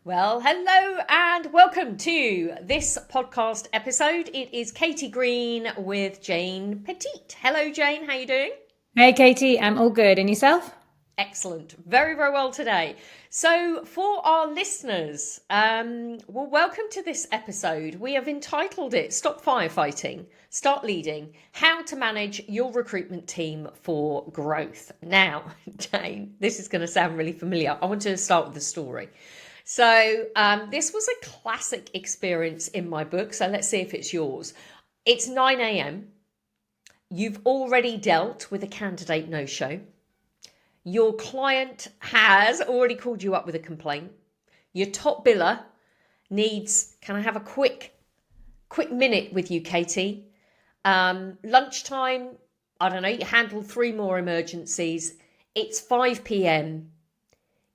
Well, hello and welcome to this podcast episode. It is Katy Green with Jane Petit. Hello, Jane. How you doing? Hey Katie, I'm all good. And yourself? Excellent. Very, very well today. So, for our listeners, welcome to this episode. We have entitled it Stop Firefighting, Start Leading, How to Manage Your Recruitment Team for Growth. Now, Jane, this is going to sound really familiar. I want to start with the story. So this was a classic experience in my book. So let's see if it's yours. It's 9 a.m. You've already dealt with a candidate no-show. Your client has already called you up with a complaint. Your top biller needs, can I have a quick minute with you, Katie? Lunchtime, I don't know, you handled 3 more emergencies. It's 5 p.m.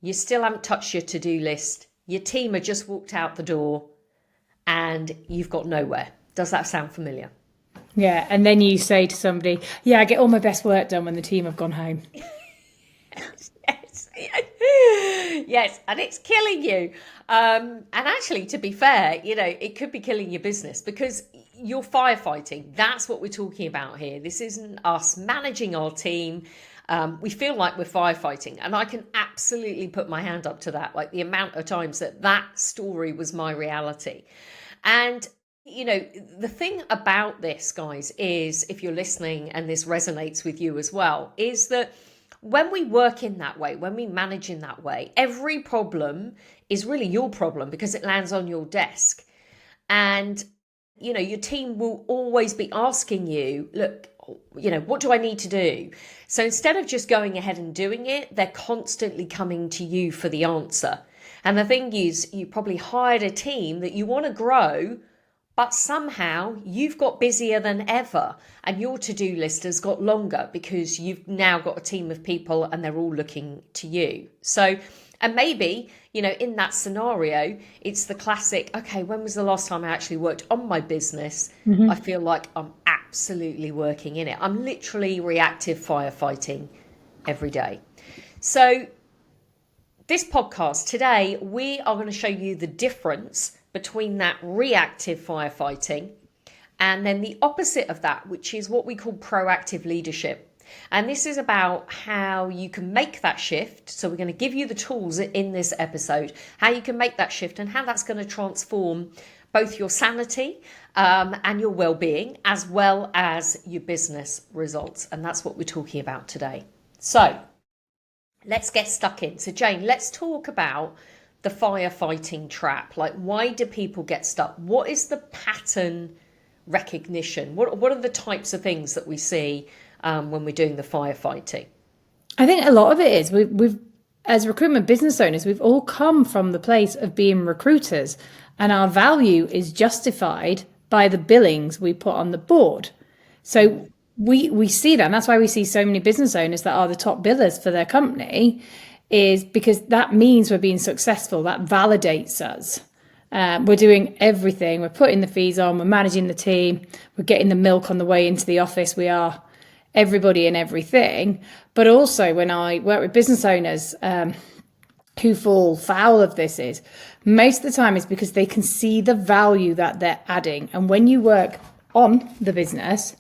You still haven't touched your to-do list. Your team have just walked out the door and you've got nowhere. Does that sound familiar? Yeah, and then you say to somebody, yeah, I get all my best work done when the team have gone home. Yes, and it's killing you. And actually, to be fair, it could be killing your business because you're firefighting. That's what we're talking about here. This isn't us managing our team. We feel like we're firefighting, and I can absolutely put my hand up to that. Like the amount of times that story was my reality. And, the thing about this, guys, is if you're listening and this resonates with you as well, is that when we work in that way, when we manage in that way, every problem is really your problem because it lands on your desk. And, your team will always be asking you, look, what do I need to do? So instead of just going ahead and doing it, they're constantly coming to you for the answer. And the thing is, you probably hired a team that you want to grow, but somehow you've got busier than ever and your to-do list has got longer because you've now got a team of people and they're all looking to you. So, and maybe, in that scenario, it's the classic, okay, when was the last time I actually worked on my business? Mm-hmm. I feel like I'm absolutely working in it. I'm literally reactive firefighting every day. So this podcast today, we are going to show you the difference between that reactive firefighting and then the opposite of that, which is what we call proactive leadership. And this is about how you can make that shift. So we're going to give you the tools in this episode, how you can make that shift and how that's going to transform both your sanity and your well-being, as well as your business results. And that's what we're talking about today. So let's get stuck in. So Jane, let's talk about the firefighting trap. Like, why do people get stuck? What is the pattern recognition? What are the types of things that we see when we're doing the firefighting? I think a lot of it is we've as recruitment business owners, we've all come from the place of being recruiters, and our value is justified by the billings we put on the board. So we see that, and that's why we see so many business owners that are the top billers for their company, is because that means we're being successful. That validates us. We're doing everything. We're putting the fees on. We're managing the team. We're getting the milk on the way into the office. We are everybody and everything. But also when I work with business owners who fall foul of this, is most of the time is because they can see the value that they're adding. And when you work on the business,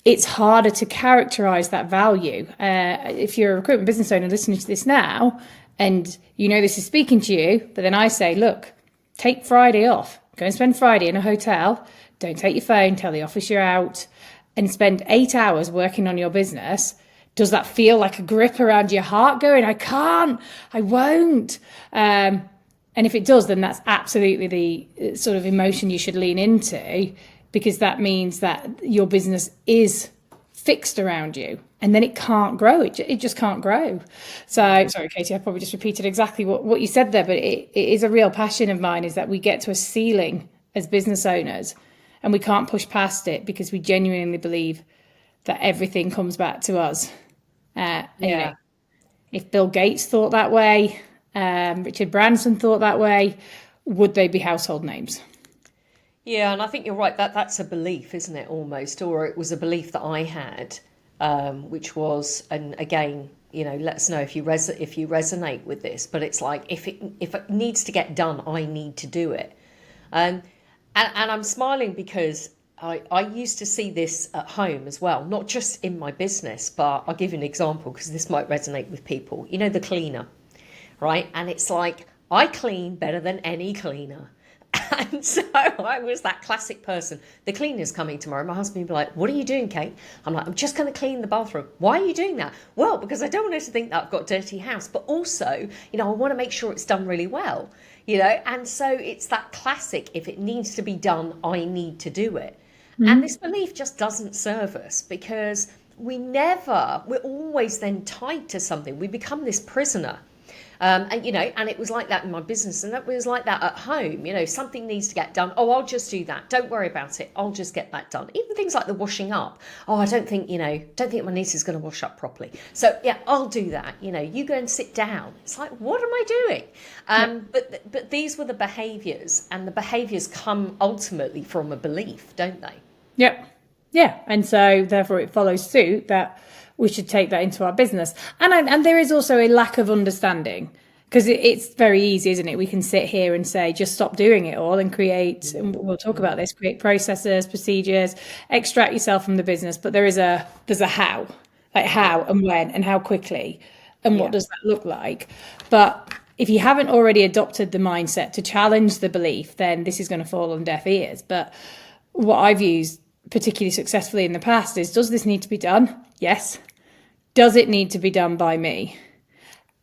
it's harder to characterize that value. If you're a recruitment business owner listening to this now, and this is speaking to you, but then I say, look, take Friday off, go and spend Friday in a hotel, don't take your phone, tell the office you're out, and spend 8 hours working on your business. Does that feel like a grip around your heart going, I can't, I won't? And if it does, then that's absolutely the sort of emotion you should lean into, because that means that your business is fixed around you and then it can't grow. It just can't grow. So, sorry, Katie, I probably just repeated exactly what you said there, but it is a real passion of mine, is that we get to a ceiling as business owners and we can't push past it because we genuinely believe that everything comes back to us. If Bill Gates thought that way, Richard Branson thought that way, would they be household names? Yeah, and I think you're right. That's a belief, isn't it, almost? Or it was a belief that I had, which was, and again, let us know if you resonate with this. But it's like, if it needs to get done, I need to do it. And I'm smiling because I used to see this at home as well, not just in my business, but I'll give you an example because this might resonate with people. The cleaner, right? And it's like, I clean better than any cleaner. And so I was that classic person. The cleaner's coming tomorrow. My husband would be like, what are you doing, Kate? I'm like, I'm just going to clean the bathroom. Why are you doing that? Well, because I don't want her to think that I've got a dirty house. But also, I want to make sure it's done really well, And so it's that classic, if it needs to be done, I need to do it. Mm-hmm. And this belief just doesn't serve us because we're always then tied to something. We become this prisoner. And it was like that in my business, and it was like that at home. Something needs to get done. Oh, I'll just do that. Don't worry about it. I'll just get that done. Even things like the washing up. Oh, I don't think my niece is going to wash up properly. So yeah, I'll do that. You go and sit down. It's like, what am I doing? But these were the behaviours, and the behaviours come ultimately from a belief, don't they? Yep. Yeah. And so therefore it follows suit that we should take that into our business. And there is also a lack of understanding, because it's very easy, isn't it? We can sit here and say, just stop doing it all and create, and we'll talk about this, create processes, procedures, extract yourself from the business. But there's a how, like how and when and how quickly and what does that look like? But if you haven't already adopted the mindset to challenge the belief, then this is going to fall on deaf ears. But what I've used particularly successfully in the past is, does this need to be done? Yes. Does it need to be done by me?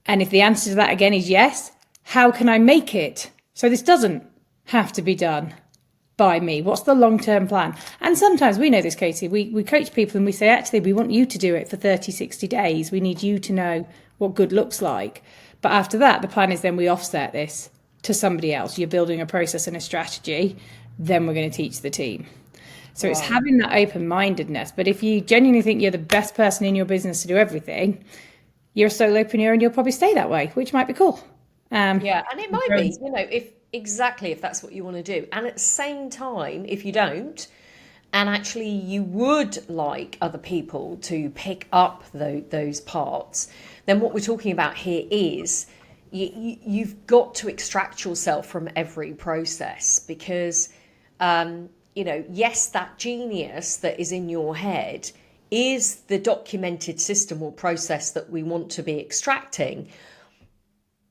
And if the answer to that again is yes, how can I make it so this doesn't have to be done by me? What's the long-term plan? And sometimes we know this, Katie, we coach people and we say, actually, we want you to do it for 30, 60 days. We need you to know what good looks like. But after that, the plan is then we offset this to somebody else. You're building a process and a strategy. Then we're going to teach the team. So it's having that open-mindedness. But if you genuinely think you're the best person in your business to do everything, you're a solopreneur and you'll probably stay that way, which might be cool. And it might be, if that's what you want to do. And at the same time, if you don't, and actually you would like other people to pick up those parts, then what we're talking about here is you've got to extract yourself from every process because... yes, that genius that is in your head is the documented system or process that we want to be extracting.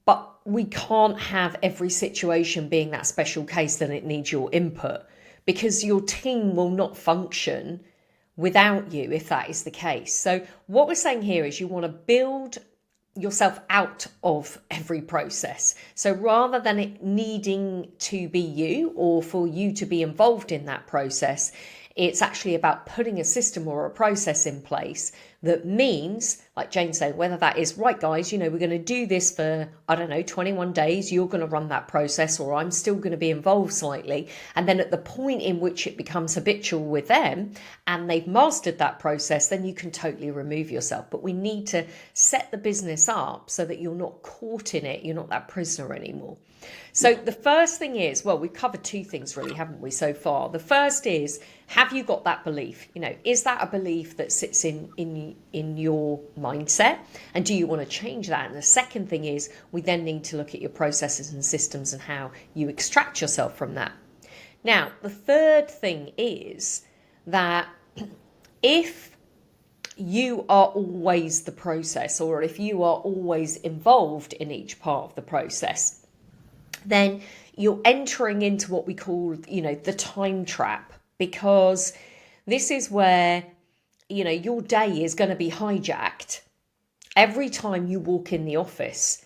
But we can't have every situation being that special case that it needs your input, because your team will not function without you if that is the case. So what we're saying here is you want to build yourself out of every process. So rather than it needing to be you or for you to be involved in that process, it's actually about putting a system or a process in place that means, like Jane said, whether that is, right, guys, we're going to do this for, 21 days, you're going to run that process, or I'm still going to be involved slightly. And then at the point in which it becomes habitual with them and they've mastered that process, then you can totally remove yourself. But we need to set the business up so that you're not caught in it. You're not that prisoner anymore. So the first thing is, well, we've covered two things really, haven't we, so far? The first is, have you got that belief? Is that a belief that sits in your mindset? And do you want to change that? And the second thing is, we then need to look at your processes and systems and how you extract yourself from that. Now, the third thing is that if you are always the process, or if you are always involved in each part of the process, then you're entering into what we call, the time trap, because this is where, your day is going to be hijacked every time you walk in the office,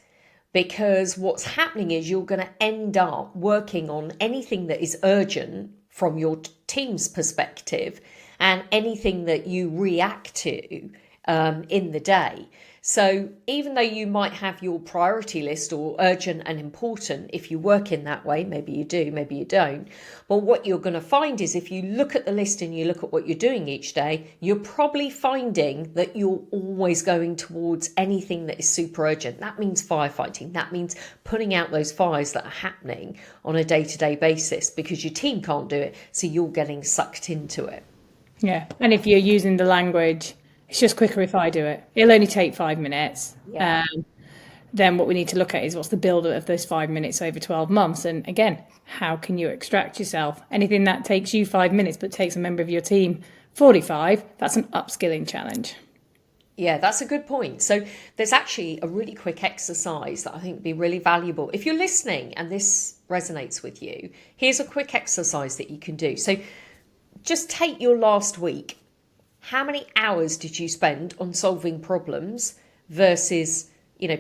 because what's happening is you're going to end up working on anything that is urgent from your team's perspective and anything that you react to in the day. So even though you might have your priority list or urgent and important, if you work in that way, maybe you do, maybe you don't. But what you're going to find is if you look at the list and you look at what you're doing each day, you're probably finding that you're always going towards anything that is super urgent. That means firefighting. That means putting out those fires that are happening on a day-to-day basis because your team can't do it. So you're getting sucked into it. Yeah. And if you're using the language, It's just quicker if I do it. It'll only take 5 minutes. Yeah. Then what we need to look at is what's the build of those 5 minutes over 12 months. And again, how can you extract yourself? Anything that takes you 5 minutes but takes a member of your team 45, that's an upskilling challenge. Yeah, that's a good point. So there's actually a really quick exercise that I think would be really valuable. If you're listening and this resonates with you, here's a quick exercise that you can do. So just take your last week. How many hours did you spend on solving problems versus,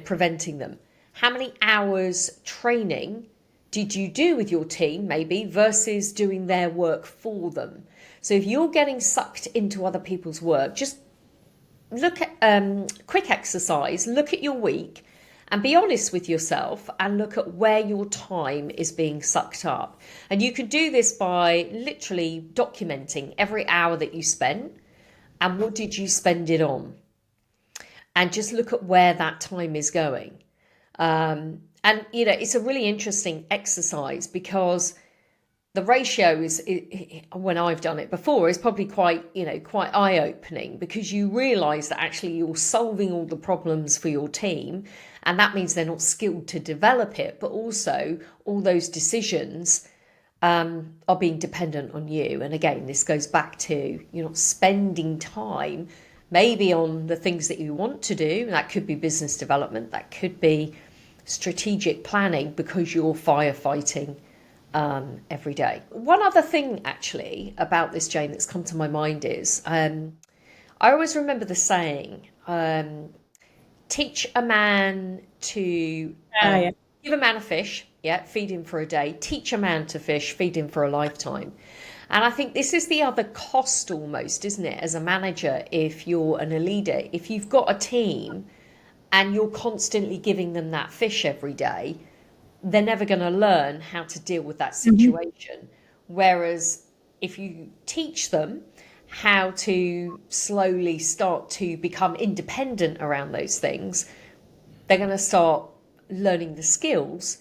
preventing them? How many hours training did you do with your team, maybe, versus doing their work for them? So if you're getting sucked into other people's work, just look at quick exercise, look at your week and be honest with yourself and look at where your time is being sucked up. And you can do this by literally documenting every hour that you spent and what did you spend it on. And just look at where that time is going. And, it's a really interesting exercise because the ratio is, when I've done it before, is probably quite eye-opening because you realise that actually you're solving all the problems for your team and that means they're not skilled to develop it, but also all those decisions are being dependent on you. And again, this goes back to you're not spending time maybe on the things that you want to do. That could be business development, that could be strategic planning because you're firefighting every day. One other thing actually about this, Jane, that's come to my mind is I always remember the saying, teach a man to give a man a fish, feed him for a day, teach a man to fish, feed him for a lifetime. And I think this is the other cost almost, isn't it, as a manager, if you're a leader, if you've got a team and you're constantly giving them that fish every day, they're never going to learn how to deal with that situation. Mm-hmm. Whereas if you teach them how to slowly start to become independent around those things, they're going to start learning the skills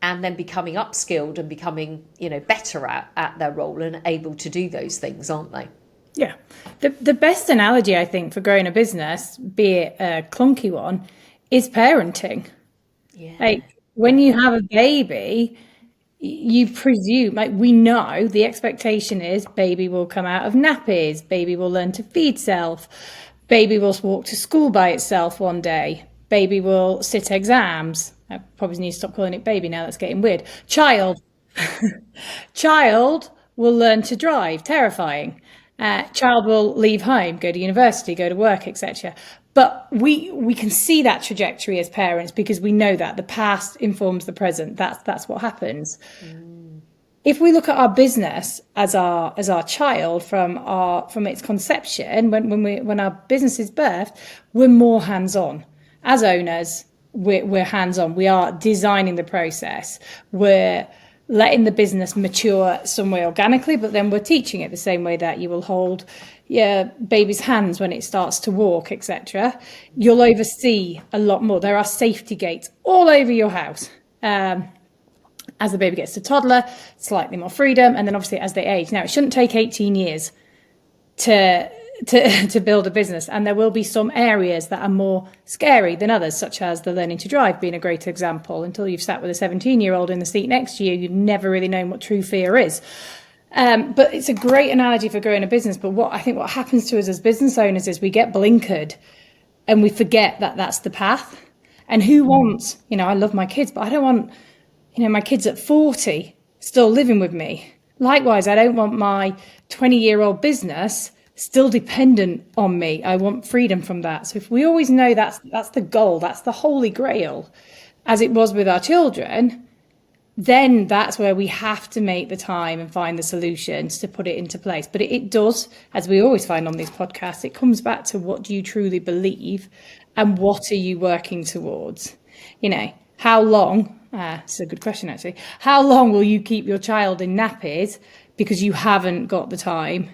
and then becoming upskilled and becoming, better at their role and able to do those things, aren't they? Yeah. The best analogy, I think, for growing a business, be it a clunky one, is parenting. Yeah. Like when you have a baby, you presume, we know the expectation is baby will come out of nappies, baby will learn to feed self, baby will walk to school by itself one day, baby will sit exams. I probably need to stop calling it baby now, that's getting weird. Child will learn to drive, terrifying. Child will leave home, go to university, go to work, etc. But we can see that trajectory as parents because we know that the past informs the present. That's what happens. If we look at our business as our child from its conception, when our business is birthed, we're more hands-on. As owners, we're hands-on. We are designing the process. We're letting the business mature some way organically, but then we're teaching it the same way that you will hold your baby's hands when it starts to walk, etc. You'll oversee a lot more. There are safety gates all over your house. As the baby gets to toddler, slightly more freedom, and then obviously as they age. Now, it shouldn't take 18 years to build a business, and there will be some areas that are more scary than others, such as the learning to drive being a great example. Until you've sat with a 17-year-old in the seat next to you, you've never really known what true fear is. But it's a great analogy for growing a business. But what happens to us as business owners is we get blinkered and we forget that that's the path. And who wants, I love my kids, but I don't want, my kids at 40 still living with me. Likewise, I don't want my 20-year-old business still dependent on me. I want freedom from that. So if we always know that's the goal, that's the holy grail, as it was with our children, then that's where we have to make the time and find the solutions to put it into place. But it does, as we always find on these podcasts, it comes back to what do you truly believe and what are you working towards? How long, it's a good question actually, how long will you keep your child in nappies because you haven't got the time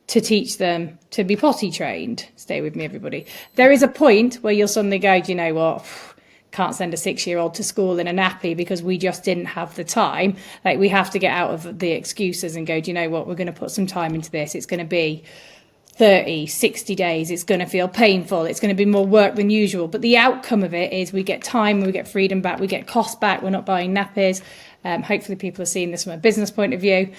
to teach them to be potty trained? Stay with me, everybody. There is a point where you'll suddenly go, do you know what? Can't send a 6-year-old to school in a nappy because we just didn't have the time. We have to get out of the excuses and go, do you know what? We're going to put some time into this. It's going to be 30, 60 days, it's going to feel painful, it's going to be more work than usual. But the outcome of it is we get time, we get freedom back, we get cost back, we're not buying nappies. Hopefully people are seeing this from a business point of view.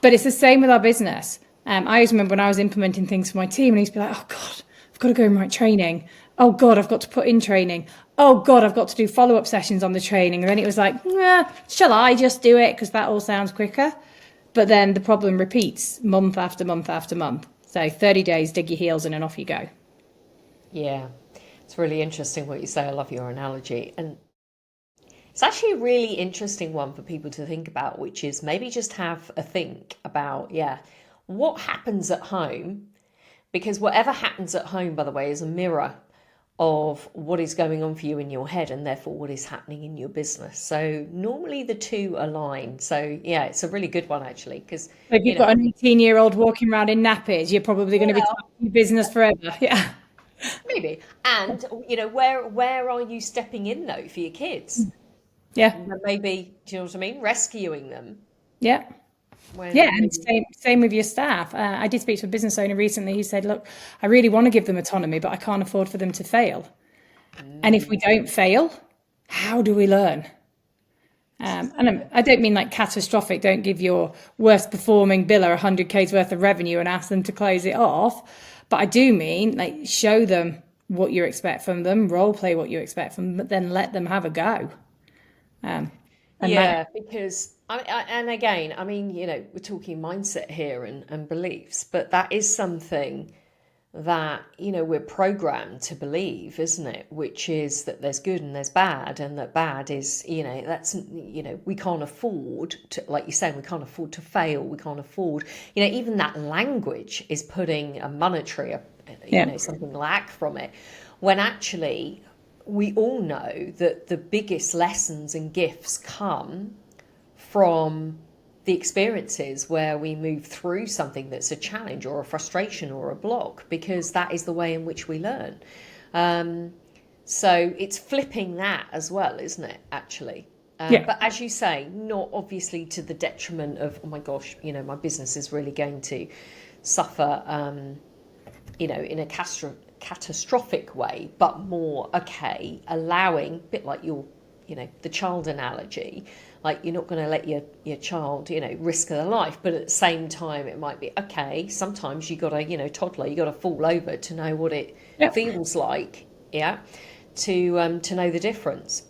But it's the same with our business. I always remember when I was implementing things for my team, and I used to be like, oh God, I've got to go and write training. Oh God, I've got to put in training. Oh God, I've got to do follow-up sessions on the training. And then it was like, shall I just do it? Because that all sounds quicker. But then the problem repeats month after month after month. So 30 days, dig your heels in and off you go. Yeah, it's really interesting what you say. I love your analogy. And it's actually a really interesting one for people to think about, which is maybe just have a think about, what happens at home? Because whatever happens at home, by the way, is a mirror of what is going on for you in your head and therefore what is happening in your business. So normally the two align. So yeah, it's a really good one actually, because if you've got an 18-year-old walking around in nappies, you're probably going to be tied to your business forever. Yeah. Maybe. And where are you stepping in though for your kids? Yeah. Maybe, do you know what I mean? Rescuing them. Yeah. And same with your staff. I did speak to a business owner recently who said, look, I really want to give them autonomy, but I can't afford for them to fail. And if we don't fail, how do we learn? And I don't mean like catastrophic. Don't give your worst performing biller 100K's worth of revenue and ask them to close it off. But I do mean like show them what you expect from them, role play what you expect from them, but then let them have a go. Because and again, I mean, we're talking mindset here and beliefs, but that is something that, we're programmed to believe, isn't it? Which is that there's good and there's bad, and that bad is, that's, we can't afford to, like you said, we can't afford to fail. We can't afford, even that language is putting a monetary, something lack from it, when actually we all know that the biggest lessons and gifts come from the experiences where we move through something that's a challenge or a frustration or a block, because that is the way in which we learn. So it's flipping that as well, isn't it, actually? But as you say, not obviously to the detriment of, oh my gosh, my business is really going to suffer, in a catastrophic way, but more, allowing, a bit like your, the child analogy, like you're not going to let your child, risk their life, but at the same time it might be, sometimes you got to, toddler, you got to fall over to know what it feels like, to know the difference.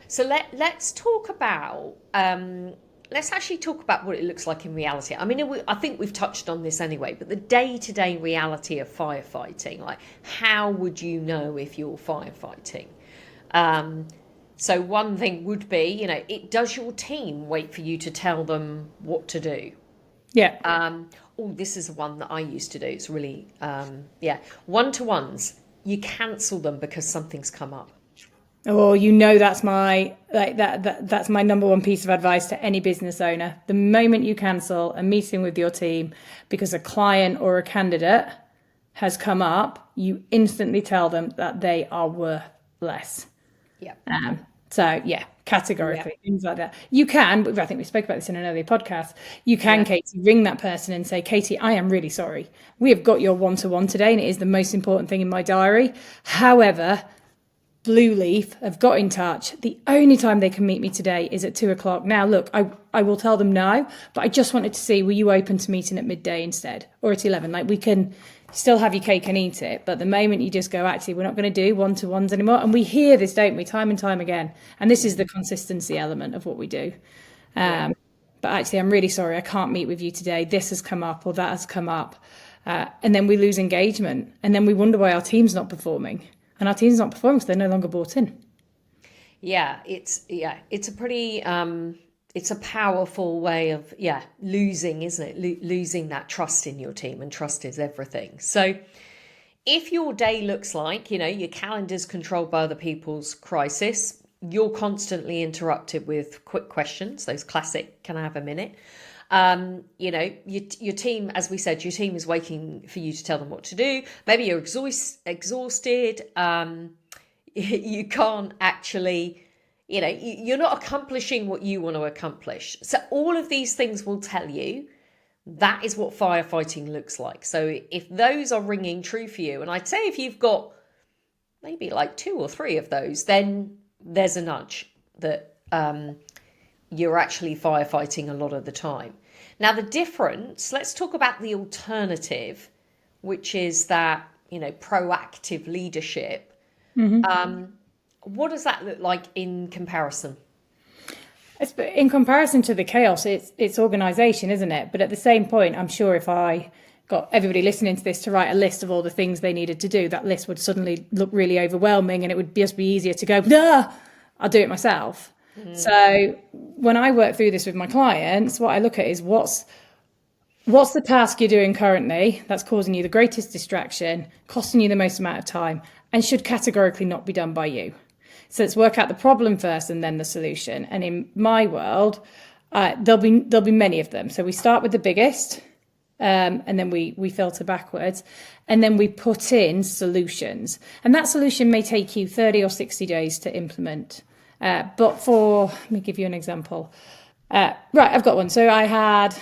So let's talk about, let's actually talk about what it looks like in reality. I mean, I think we've touched on this anyway, but the day-to-day reality of firefighting, like how would you know if you're firefighting? So one thing would be, does your team wait for you to tell them what to do? This is one that I used to do. It's really, one-to-ones. You cancel them because something's come up. Oh, that's my that's my number one piece of advice to any business owner. The moment you cancel a meeting with your team because a client or a candidate has come up, you instantly tell them that they are worth less. Categorically, things like that. You can, I think we spoke about this in an earlier podcast, you can, Katie, ring that person and say, Katie, I am really sorry. We have got your one-to-one today and it is the most important thing in my diary. However, Blue Leaf have got in touch. The only time they can meet me today is at 2:00. Now, look, I will tell them no, but I just wanted to see, were you open to meeting at midday instead or at 11? Like, we can still have your cake and eat it, but the moment you just go, actually, we're not going to do one-to-ones anymore. And we hear this, don't we, time and time again. And this is the consistency element of what we do. But actually, I'm really sorry, I can't meet with you today. This has come up or that has come up. And then we lose engagement. And then we wonder why our team's not performing. And our team's not performing because they're no longer bought in. It's a pretty, it's a powerful way of, losing, isn't it? Losing that trust in your team, and trust is everything. So if your day looks like, your calendar's controlled by other people's crisis, you're constantly interrupted with quick questions, those classic, can I have a minute? Your team, as we said, your team is waiting for you to tell them what to do. Maybe you're exhausted. You can't actually, you're not accomplishing what you want to accomplish. So all of these things will tell you That is what firefighting looks like. So if those are ringing true for you, and I'd say if you've got maybe like 2 or 3 of those, then there's a nudge that you're actually firefighting a lot of the time. Now, the difference, let's talk about the alternative, which is that, proactive leadership. What does that look like in comparison? In comparison to the chaos, it's organisation, isn't it? But at the same point, I'm sure if I got everybody listening to this to write a list of all the things they needed to do, that list would suddenly look really overwhelming, and it would just be easier to go, nah, I'll do it myself. So when I work through this with my clients, what I look at is what's the task you're doing currently that's causing you the greatest distraction, costing you the most amount of time, and should categorically not be done by you. So let's work out the problem first and then the solution. And in my world, there'll be many of them. So we start with the biggest, and then we filter backwards, and then we put in solutions. And that solution may take you 30 or 60 days to implement. But let me give you an example. Right, I've got one. So I had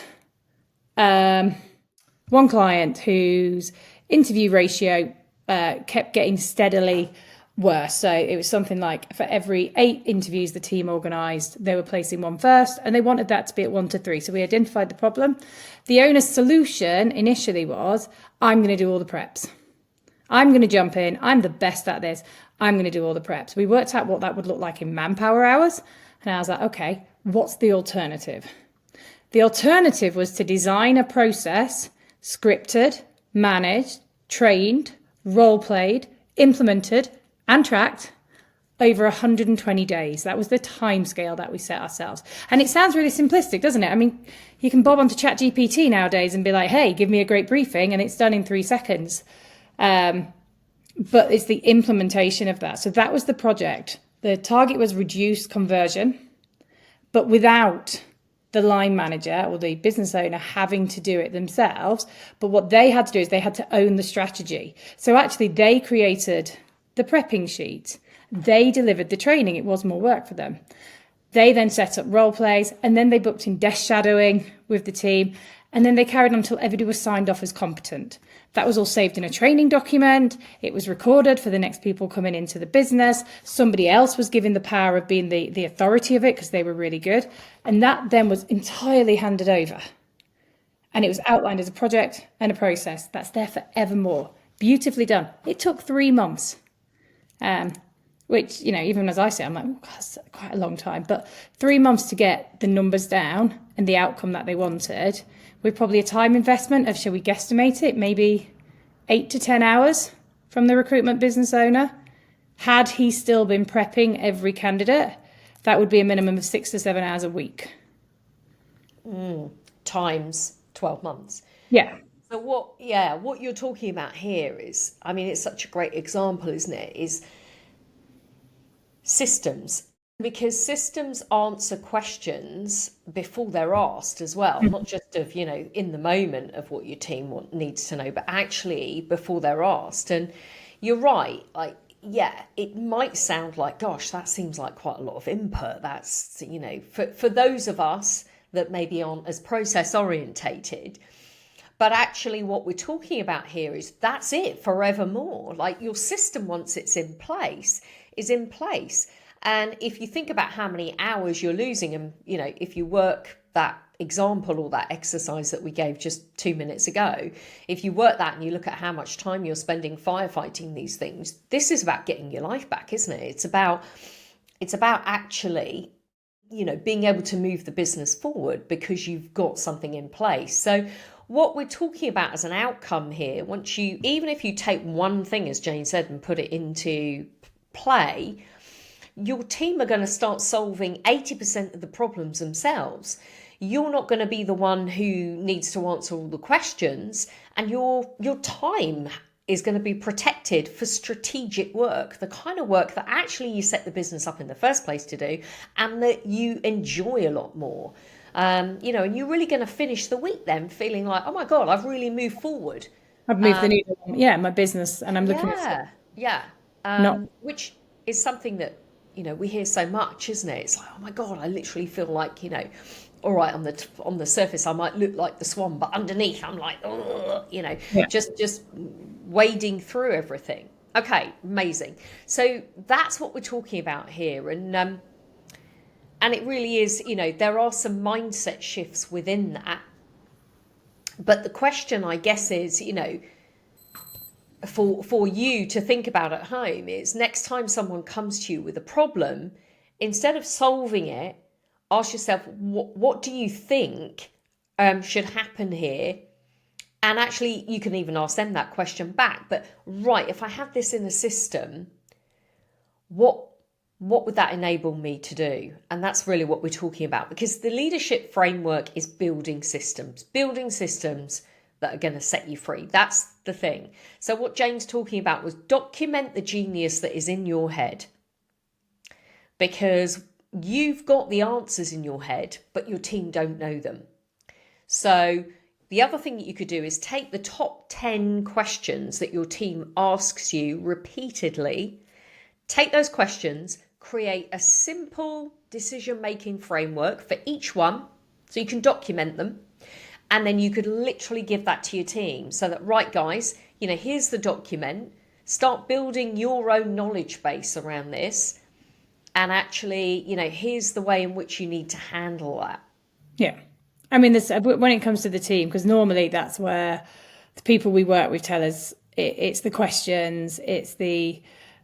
one client whose interview ratio kept getting steadily worse. So it was something like for every 8 interviews the team organised, they were placing one first, and they wanted that to be at 1 to 3. So we identified the problem. The owner's solution initially was, I'm going to do all the preps. I'm going to jump in. I'm the best at this. I'm going to do all the preps. We worked out what that would look like in manpower hours. And I was like, okay, what's the alternative? The alternative was to design a process, scripted, managed, trained, role played, implemented, and tracked over 120 days. That was the time scale that we set ourselves. And it sounds really simplistic, doesn't it? I mean, you can bob onto ChatGPT nowadays and be like, hey, give me a great briefing, and it's done in 3 seconds. But it's the implementation of that. So that was the project. The target was reduced conversion, but without the line manager or the business owner having to do it themselves. But what they had to do is they had to own the strategy. So actually they created the prepping sheet. They delivered the training. It was more work for them. They then set up role plays, and then they booked in desk shadowing with the team. And then they carried on until everybody was signed off as competent. That was all saved in a training document. It was recorded for the next people coming into the business. Somebody else was given the power of being the authority of it because they were really good. And that then was entirely handed over. And it was outlined as a project and a process that's there forevermore. Beautifully done. It took 3 months. Which, even as I say, I'm like, oh, that's quite a long time. But 3 months to get the numbers down and the outcome that they wanted, with probably a time investment of, shall we guesstimate it, maybe 8 to 10 hours from the recruitment business owner. Had he still been prepping every candidate, that would be a minimum of 6 to 7 hours a week. Times 12 months. Yeah. So what you're talking about here is, I mean, it's such a great example, isn't it? Is systems. Because systems answer questions before they're asked as well, not just of, in the moment of what your team needs to know, but actually before they're asked. And you're right, it might sound like, gosh, that seems like quite a lot of input. That's, for those of us that maybe aren't as process orientated. But actually what we're talking about here is that's it forevermore. Like your system, once it's in place, is in place. And if you think about how many hours you're losing, and, if you work that example or that exercise that we gave just 2 minutes ago, if you work that and you look at how much time you're spending firefighting these things, this is about getting your life back, isn't it? It's about actually, being able to move the business forward because you've got something in place. So what we're talking about as an outcome here, even if you take one thing, as Jane said, and put it into play, your team are going to start solving 80% of the problems themselves. You're not going to be the one who needs to answer all the questions, and your time is going to be protected for strategic work, the kind of work that actually you set the business up in the first place to do, and that you enjoy a lot more. And you're really going to finish the week then feeling like, oh my God, I've really moved forward. I've moved the needle, my business, and I'm looking at which is something that we hear so much, isn't it? It's like, oh my God, I literally feel like, all right, on the surface I might look like the swan, but underneath I'm like, oh, just wading through everything. Okay, amazing. So that's what we're talking about here, and it really is, there are some mindset shifts within that. But the question, I guess, is, for you to think about at home is, next time someone comes to you with a problem, instead of solving it, ask yourself, what do you think should happen here? And actually, you can even ask them that question back. But right, if I had this in a system, what would that enable me to do? And that's really what we're talking about, because the leadership framework is building systems that are going to set you free. That's the thing. So what Jane's talking about was document the genius that is in your head, because you've got the answers in your head, but your team don't know them. So the other thing that you could do is take the top 10 questions that your team asks you repeatedly, take those questions, create a simple decision-making framework for each one, so you can document them, and then you could literally give that to your team, so that, right, guys, here's the document, start building your own knowledge base around this, and actually, here's the way in which you need to handle that. Yeah. I mean, when it comes to the team, because normally that's where the people we work with tell us it's the questions, it's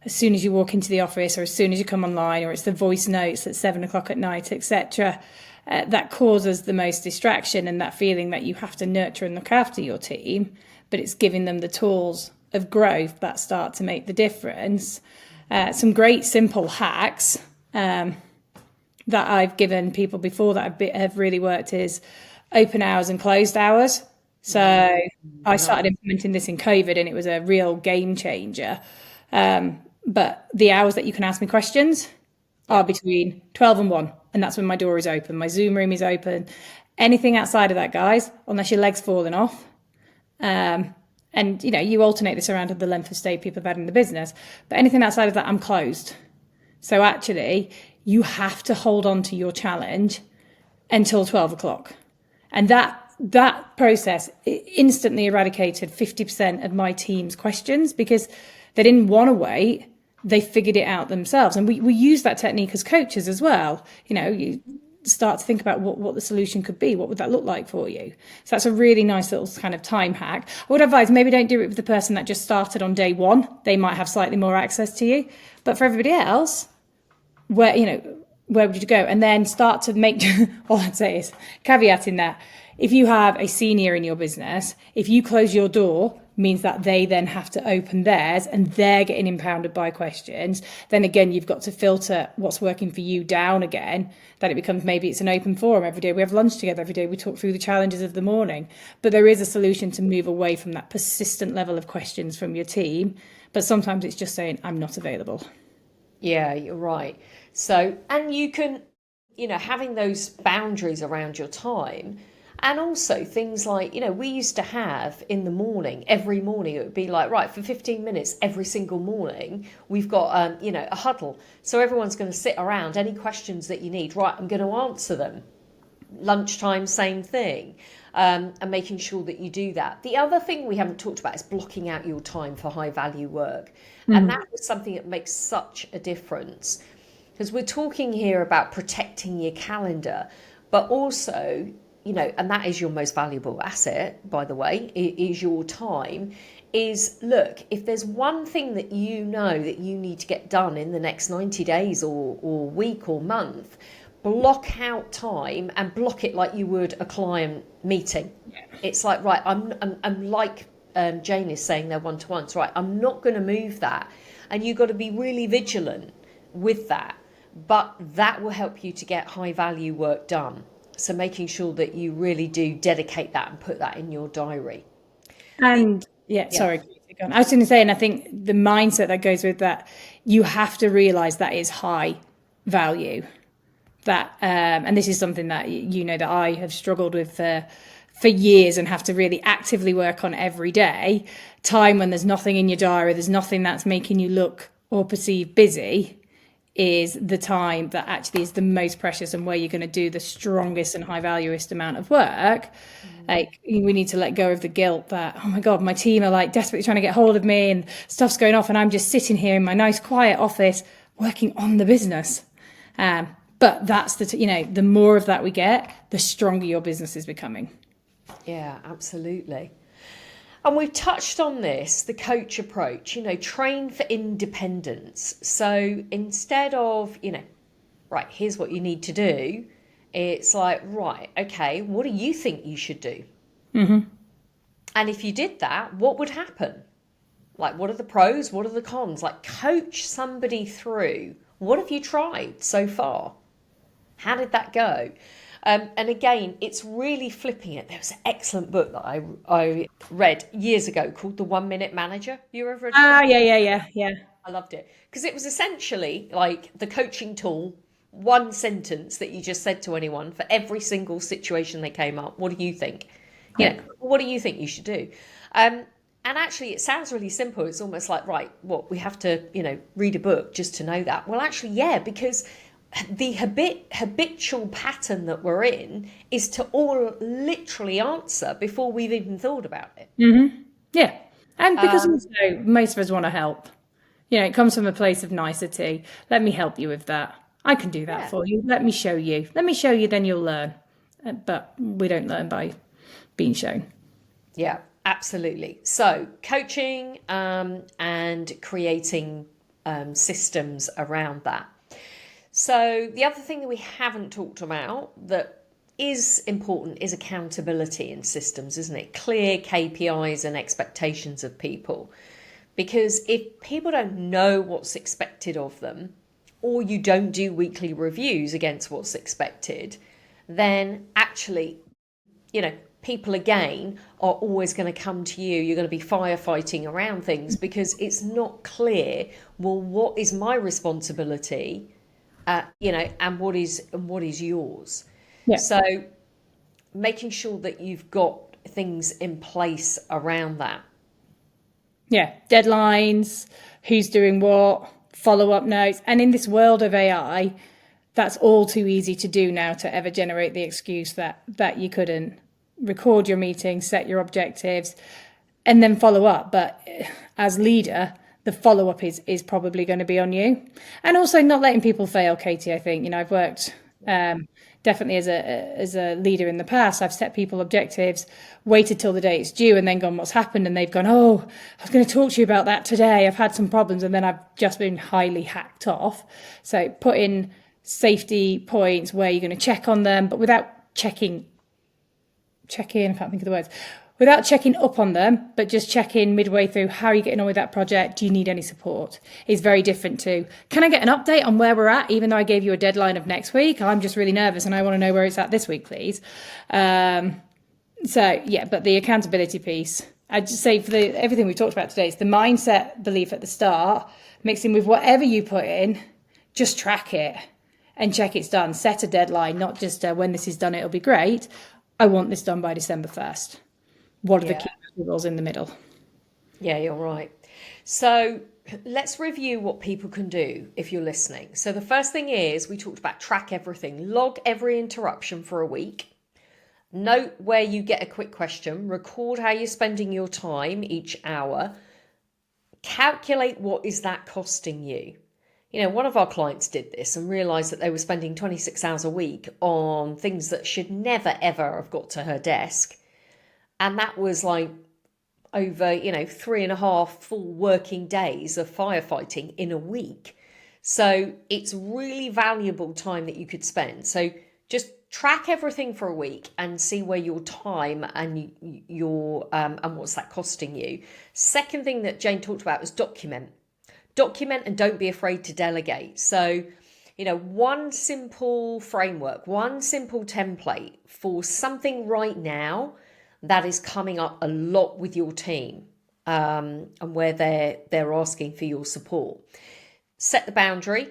as soon as you walk into the office, or as soon as you come online, or it's the voice notes at 7:00 at night, etc. That causes the most distraction, and that feeling that you have to nurture and look after your team, but it's giving them the tools of growth that start to make the difference. Some great simple hacks that I've given people before that have really worked is open hours and closed hours. So I started implementing this in COVID, and it was a real game changer. But the hours that you can ask me questions are between 12 and 1, and that's when my door is open. My Zoom room is open. Anything outside of that, guys, unless your leg's falling off. And, you alternate this around the length of stay people have had in the business. But anything outside of that, I'm closed. So actually, you have to hold on to your challenge until 12 o'clock. And that process instantly eradicated 50% of my team's questions, because they didn't want to wait. They figured it out themselves. And we use that technique as coaches as well. You start to think about what the solution could be. What would that look like for you? So that's a really nice little kind of time hack. I would advise, maybe don't do it with the person that just started on day one. They might have slightly more access to you. But for everybody else, where would you go? And then start to make, all I'd say is, caveat in that, if you have a senior in your business, if you close your door, means that they then have to open theirs, and they're getting impounded by questions. Then again, you've got to filter what's working for you down again, that it becomes, maybe it's an open forum every day. We have lunch together every day. We talk through the challenges of the morning. But there is a solution to move away from that persistent level of questions from your team. But sometimes it's just saying, I'm not available. Yeah, you're right. So, and you can, having those boundaries around your time. And also things like, we used to have in the morning, every morning, it would be like, right, for 15 minutes every single morning, we've got, a huddle. So everyone's going to sit around. Any questions that you need, right, I'm going to answer them. Lunchtime, same thing. And making sure that you do that. The other thing we haven't talked about is blocking out your time for high value work. Mm-hmm. And that was something that makes such a difference. Because we're talking here about protecting your calendar, but also, and that is your most valuable asset, by the way, is your time, is, look, if there's one thing that that you need to get done in the next 90 days or week or month, block out time and block it like you would a client meeting. Yeah. It's like, right, I'm like Jane is saying, they're one-to-ones, right, I'm not going to move that. And you've got to be really vigilant with that. But that will help you to get high value work done. So making sure that you really do dedicate that and put that in your diary. And sorry, I was going to say, and I think the mindset that goes with that, you have to realize that is high value. That and this is something that that I have struggled with for years and have to really actively work on every day. Time when there's nothing in your diary, there's nothing that's making you look or perceive busy, is the time that actually is the most precious and where you're going to do the strongest and high valuest amount of work. Like, we need to let go of the guilt that, oh my God, my team are like desperately trying to get hold of me and stuff's going off and I'm just sitting here in my nice quiet office working on the business. But that's the more of that we get, the stronger your business is becoming. Yeah, absolutely. And we've touched on this, the coach approach, train for independence. So instead of, right, here's what you need to do, it's like, right, okay, what do you think you should do? Mm-hmm. And if you did that, what would happen? Like, what are the pros? What are the cons? Like, coach somebody through, what have you tried so far? How did that go? And again, it's really flipping it. There was an excellent book that I read years ago called The 1 Minute Manager. You ever read it? Yeah. I loved it because it was essentially like the coaching tool, one sentence that you just said to anyone for every single situation they came up. What do you think? What do you think you should do? And actually, it sounds really simple. It's almost like, right, what, we have to, read a book just to know that. Well, actually, yeah, because the habitual pattern that we're in is to all literally answer before we've even thought about it. Mm-hmm. Yeah. And because also most of us want to help. It comes from a place of nicety. Let me help you with that. I can do that for you. Let me show you. Let me show you, then you'll learn. But we don't learn by being shown. Yeah, absolutely. So coaching and creating systems around that. So the other thing that we haven't talked about that is important is accountability in systems, isn't it? Clear KPIs and expectations of people. Because if people don't know what's expected of them, or you don't do weekly reviews against what's expected, then actually, people again are always going to come to you. You're going to be firefighting around things because it's not clear, well, what is my responsibility? And what is yours. Yeah. So making sure that you've got things in place around that. Yeah. Deadlines, who's doing what, follow-up notes. And in this world of AI, that's all too easy to do now, to ever generate the excuse that you couldn't record your meeting, set your objectives, and then follow up. But as leader, the follow-up is probably going to be on you. And also not letting people fail, Katie, I think. I've worked definitely as a leader in the past. I've set people objectives, waited till the day it's due, and then gone, what's happened? And they've gone, oh, I was going to talk to you about that today. I've had some problems. And then I've just been highly hacked off. So put in safety points where you're going to check on them, but without check in, I can't think of the words. Without checking up on them, but just check in midway through. How are you getting on with that project? Do you need any support? Is very different to, can I get an update on where we're at, even though I gave you a deadline of next week? I'm just really nervous and I want to know where it's at this week, please. But the accountability piece, I'd just say for everything we've talked about today, it's the mindset belief at the start, mixing with whatever you put in, just track it and check it's done. Set a deadline, not just when this is done, it'll be great. I want this done by December 1st. What are the key rules in the middle? Yeah, you're right. So let's review what people can do if you're listening. So the first thing is, we talked about track everything, log every interruption for a week, note where you get a quick question, record how you're spending your time each hour, calculate what is that costing you. One of our clients did this and realised that they were spending 26 hours a week on things that should never, ever have got to her desk. And that was like over, 3.5 full working days of firefighting in a week. So it's really valuable time that you could spend. So just track everything for a week and see where your time and your and what's that costing you. Second thing that Jane talked about was document and don't be afraid to delegate. So, one simple framework, one simple template for something right now that is coming up a lot with your team, and where they're asking for your support. Set the boundary,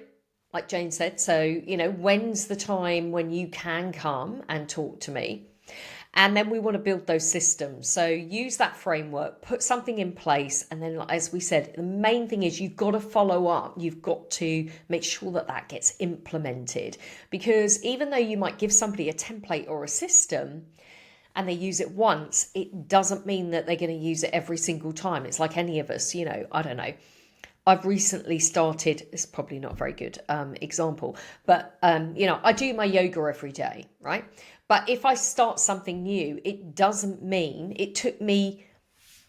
like Jane said. So, when's the time when you can come and talk to me? And then we want to build those systems. So use that framework, put something in place. And then, as we said, the main thing is you've got to follow up. You've got to make sure that that gets implemented. Because even though you might give somebody a template or a system and they use it once, it doesn't mean that they're going to use it every single time. It's like any of us, I don't know. I've recently started, it's probably not a very good example, but, I do my yoga every day, right? But if I start something new, it doesn't mean it took me,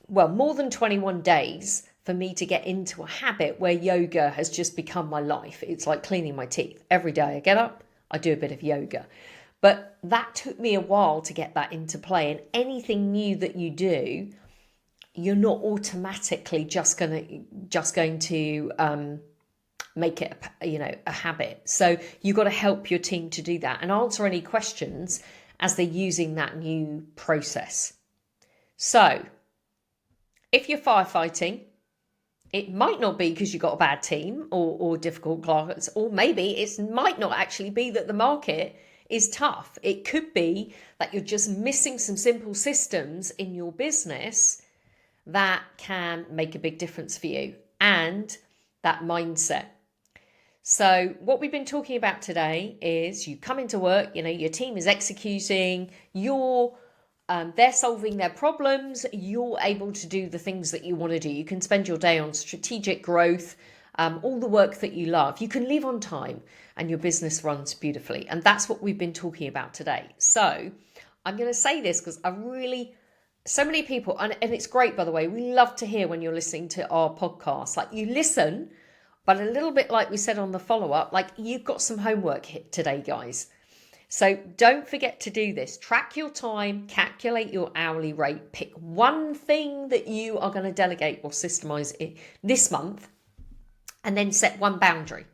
more than 21 days for me to get into a habit where yoga has just become my life. It's like cleaning my teeth. Every day I get up, I do a bit of yoga. But that took me a while to get that into play. And anything new that you do, you're not automatically just going to make it a habit. So you've got to help your team to do that and answer any questions as they're using that new process. So if you're firefighting, it might not be because you've got a bad team or difficult clients, or maybe it might not actually be that the market is tough. It could be that you're just missing some simple systems in your business that can make a big difference for you, and that mindset. So what we've been talking about today is you come into work, your team is executing, they're solving their problems, you're able to do the things that you want to do. You can spend your day on strategic growth, all the work that you love. You can leave on time and your business runs beautifully. And that's what we've been talking about today. So I'm going to say this because so many people, and it's great, by the way, we love to hear when you're listening to our podcast, like you listen, but a little bit like we said on the follow-up, like you've got some homework today, guys. So don't forget to do this. Track your time, calculate your hourly rate, pick one thing that you are going to delegate or systemize this month, and then set one boundary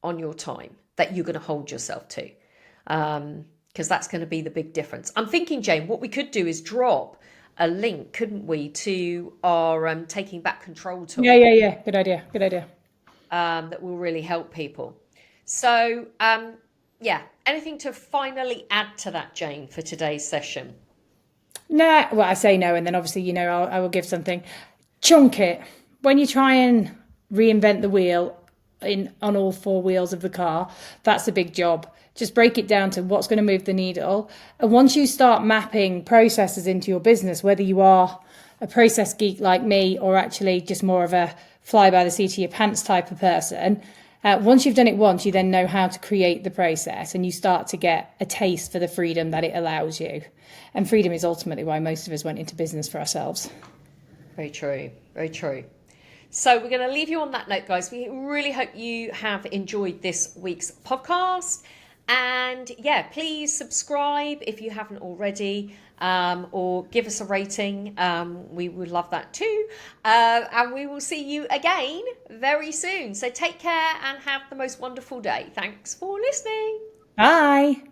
on your time that you're going to hold yourself to. Because that's going to be the big difference. I'm thinking, Jane, what we could do is drop a link, couldn't we, to our Taking Back Control tool. Yeah. Good idea. That will really help people. So, anything to finally add to that, Jane, for today's session? Nah, well, I say no, and then obviously, I will give something. Chunk it. When you try and reinvent the wheel on all four wheels of the car, that's a big job. Just break it down to what's going to move the needle. And once you start mapping processes into your business, whether you are a process geek like me or actually just more of a fly by the seat of your pants type of person, once you've done it once, you then know how to create the process and you start to get a taste for the freedom that it allows you. And freedom is ultimately why most of us went into business for ourselves. Very true. Very true. So we're going to leave you on that note, guys. We really hope you have enjoyed this week's podcast. And please subscribe if you haven't already, or give us a rating. We would love that too. And we will see you again very soon. So take care and have the most wonderful day. Thanks for listening. Bye.